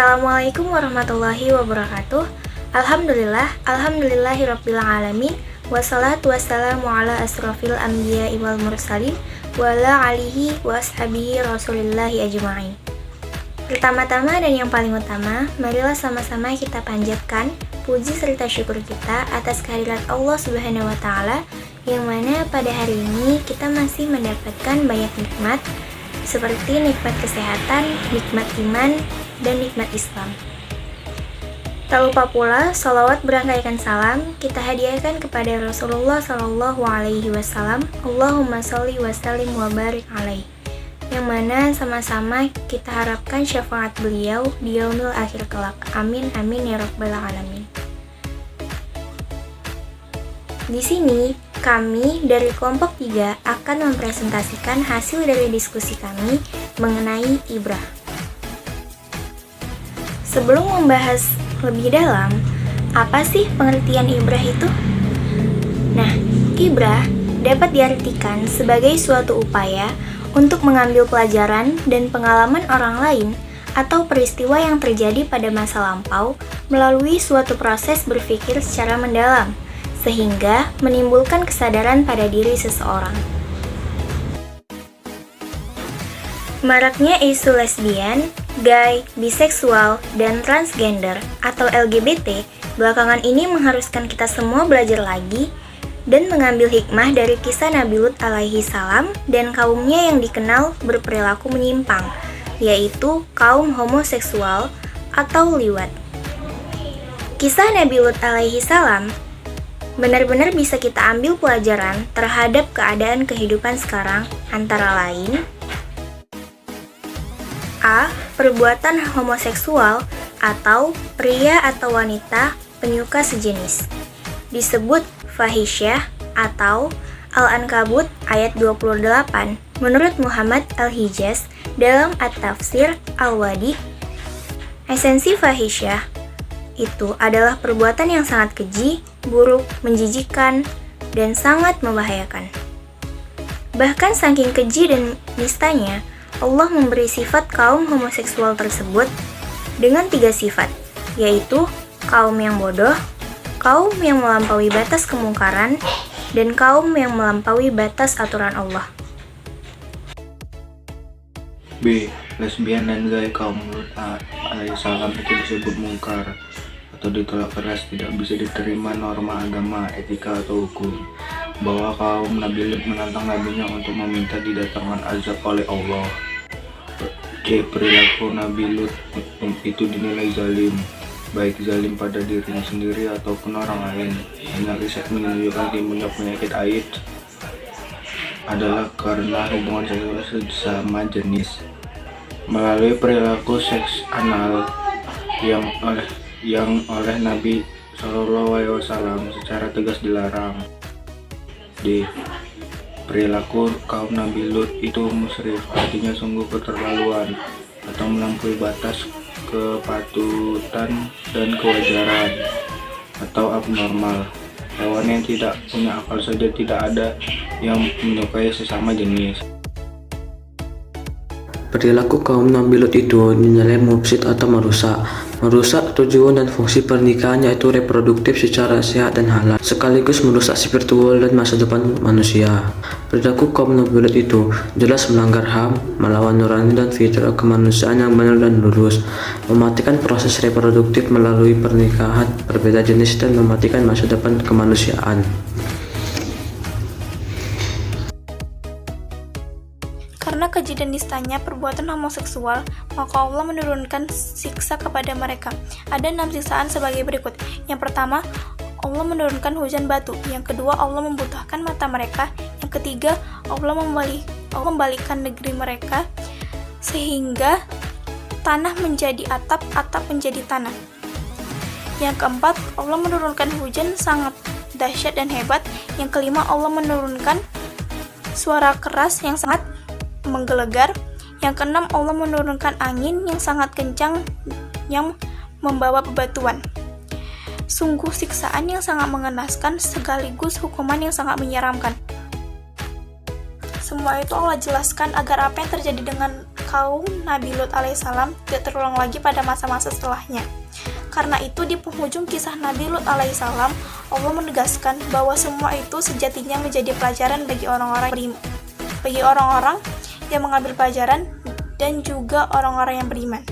Assalamualaikum warahmatullahi wabarakatuh. Alhamdulillahirabbil alamin. Wassalatu wassalamu ala asrofil anbiya'i wal mursalin wa ala alihi wa ashabihi rasulillahi ajma'in. Pertama-tama dan yang paling utama, marilah sama-sama kita panjatkan puji serta syukur kita atas kehadirat Allah Subhanahu wa taala yang mana pada hari ini kita masih mendapatkan banyak nikmat seperti nikmat kesehatan, nikmat iman, dan nikmat Islam. Tak lupa pula, salawat berangkaikan salam kita hadiahkan kepada Rasulullah Sallallahu Alaihi Wasallam. Allahumma sholli wa sallim wa barik alaih. Yang mana sama-sama kita harapkan syafaat beliau di yaumil akhir kelak. Amin amin ya rabbal alamin. Di sini kami dari kelompok 3 akan mempresentasikan hasil dari diskusi kami mengenai ibrah. Sebelum membahas lebih dalam, apa sih pengertian ibrah itu? Nah, ibrah dapat diartikan sebagai suatu upaya untuk mengambil pelajaran dan pengalaman orang lain atau peristiwa yang terjadi pada masa lampau melalui suatu proses berpikir secara mendalam, sehingga menimbulkan kesadaran pada diri seseorang. Maraknya isu lesbian, gay, biseksual, dan transgender atau LGBT belakangan ini mengharuskan kita semua belajar lagi dan mengambil hikmah dari kisah Nabi Lut alaihi salam dan kaumnya yang dikenal berperilaku menyimpang, yaitu kaum homoseksual atau liwat. Kisah Nabi Lut alaihi salam benar-benar bisa kita ambil pelajaran terhadap keadaan kehidupan sekarang, antara lain A. Perbuatan homoseksual atau pria atau wanita penyuka sejenis disebut fahisyah atau Al-Ankabut ayat 28 menurut Muhammad Al-Hijaz dalam At-Tafsir Al-Wadi. Esensi fahisyah itu adalah perbuatan yang sangat keji, buruk, menjijikkan, dan sangat membahayakan. Bahkan saking keji dan nistanya, Allah memberi sifat kaum homoseksual tersebut dengan 3 sifat, yaitu kaum yang bodoh, kaum yang melampaui batas kemungkaran, dan kaum yang melampaui batas aturan Allah. B. Lesbian dan gay kaum Lut alaihissalam itu disebut mungkar atau ditolak keras, tidak bisa diterima norma agama, etika, atau hukum. Bahwa kaum Nabi Lut menantang nabinya untuk meminta didatangkan azab oleh Allah. C. Perilaku Nabi Lut itu dinilai zalim, baik zalim pada dirinya sendiri ataupun orang lain. Banyak riset menunjukkan timbulnya penyakit AIDS adalah karena hubungan seksual sesama jenis melalui perilaku seks anal yang oleh Nabi SAW secara tegas dilarang. D. Perilaku kaum Nabi Lut itu musrif, artinya sungguh keterlaluan atau melampaui batas kepatutan dan kewajaran atau abnormal. Hewan yang tidak punya akal saja tidak ada yang menyukai sesama jenis. Perilaku kaum Nabi Lut itu dinilai mufsid atau merusak tujuan dan fungsi pernikahan, yaitu reproduktif secara sehat dan halal, sekaligus merusak spiritual dan masa depan manusia. Perilaku kaum Nabi Lut itu jelas melanggar HAM, melawan nurani dan fitrah kemanusiaan yang benar dan lurus, mematikan proses reproduktif melalui pernikahan berbeda jenis, dan mematikan masa depan kemanusiaan. Karena keji dan nistanya perbuatan homoseksual, maka Allah menurunkan siksa kepada mereka. Ada 6 siksaan sebagai berikut. Yang pertama, Allah menurunkan hujan batu. Yang kedua, Allah membutahkan mata mereka. Yang ketiga, Allah membalikkan negeri mereka sehingga tanah menjadi atap, atap menjadi tanah. Yang keempat, Allah menurunkan hujan sangat dahsyat dan hebat. Yang kelima, Allah menurunkan suara keras yang sangat menggelegar. Yang keenam, Allah menurunkan angin yang sangat kencang yang membawa bebatuan. Sungguh siksaan yang sangat mengenaskan sekaligus hukuman yang sangat menyeramkan. Semua itu Allah jelaskan agar apa yang terjadi dengan kaum Nabi Lut alaihissalam tidak terulang lagi pada masa-masa setelahnya. Karena itu di penghujung kisah Nabi Lut alaihissalam, Allah menegaskan bahwa semua itu sejatinya menjadi pelajaran bagi orang-orang yang mengambil pelajaran dan juga orang-orang yang beriman.